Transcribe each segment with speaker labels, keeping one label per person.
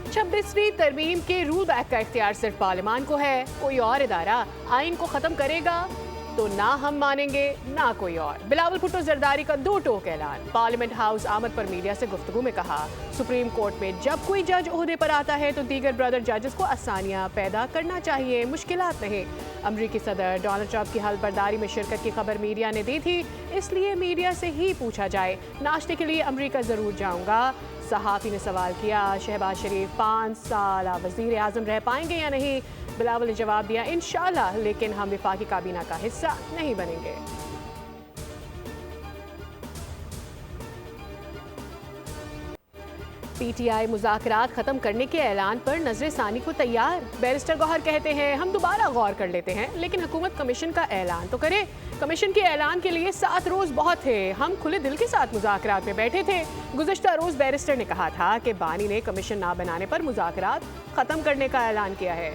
Speaker 1: 26वीं तरमीम के rule back का इख्तियार सिर्फ पार्लियामान को है। कोई और इदारा आइन को खत्म करेगा तो ना हम मानेंगे ना कोई और। बिलावल भुट्टो जरदारी का दो टोक ऐलान। पार्लियामेंट हाउस आमद पर मीडिया से गुफ्तगू में कहा, सुप्रीम कोर्ट में जब कोई जज ओहदे पर आता है तो दीगर ब्रदर जजेस को आसानियां पैदा करना चाहिए, मुश्किलात नहीं। अमरीकी सदर डोनाल्ड ट्रंप की हलबर्दारी में शिरकत की खबर मीडिया ने दी थी, इसलिए मीडिया से ही पूछा जाए। नाश्ते के लिए अमरीका जरूर जाऊंगा। सहाफ़ी ने सवाल किया, शहबाज शरीफ 5 साल वज़ीर आज़म रह पाएंगे या नहीं। बिलावल ने जवाब दिया, इंशाल्लाह, लेकिन हम विफाकी काबीना का हिस्सा नहीं बनेंगे। पीटीआई मुज़ाकरात खत्म करने के ऐलान पर नजर सानी को तैयार। बैरिस्टर गौहर कहते हैं, हम दोबारा गौर कर लेते हैं, लेकिन हुकूमत कमीशन का ऐलान तो करे। कमीशन के ऐलान के लिए 7 रोज बहुत थे। हम खुले दिल के साथ मुज़ाकरात में बैठे थे। गुज़िश्ता रोज बैरिस्टर ने कहा था कि बानी ने कमीशन ना बनाने पर मुज़ाकरात खत्म करने का ऐलान किया है।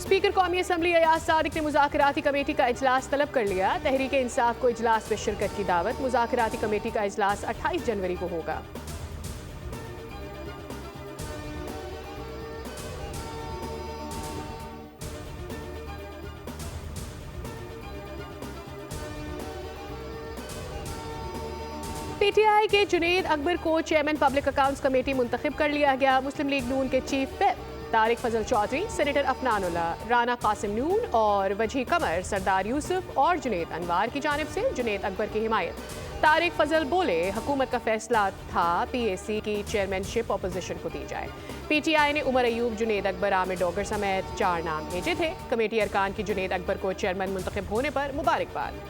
Speaker 1: स्पीकर कौमी असम्बली अयाज सादिक ने मुज़ाकराती कमेटी का इजलास तलब कर लिया। तहरीक इंसाफ को इजलास में शिरकत की दावत। मुज़ाकराती कमेटी का इजलास 28 जनवरी को होगा। पीटीआई के जुनेद अकबर को चेयरमैन पब्लिक अकाउंट्स कमेटी मुंतखब कर लिया गया। मुस्लिम लीग नून के चीफ व्हिप तारिक फजल चौधरी, सेनेटर अफनानुल्लाह, राना कासिम नून और वजी कमर, सरदार यूसुफ और जुनेद अनवार की जानिब से जुनेद अकबर की हिमायत। तारिक फजल बोले, हुकूमत का फैसला था पीएसी की चेयरमैनशिप अपोजिशन को दी जाए। पीटीआई ने उमर अयूब, जुनेद अकबर, आमिर डोगर समेत 4 नाम भेजे थे। कमेटी अरकान की जुनेद अकबर को चेयरमैन मुंतखब होने पर मुबारकबाद।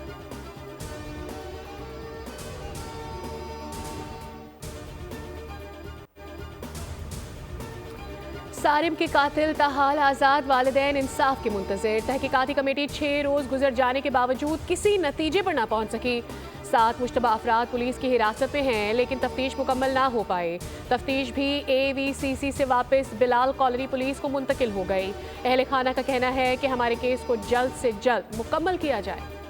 Speaker 1: सारिम के कातिल ताहाल आज़ाद वालिदैन इंसाफ के मुंतज़िर। तहकीकाती कमेटी 6 रोज़ गुजर जाने के बावजूद किसी नतीजे पर ना पहुंच सकी। 7 मुश्तबा अफराद पुलिस की हिरासत में हैं, लेकिन तफ्तीश मुकम्मल ना हो पाए। तफ्तीश भी AVCC से वापस बिलाल कॉलोनी पुलिस को मुंतकिल हो गई। अहले खाना का कहना है कि हमारे केस को जल्द से जल्द मुकम्मल किया जाए।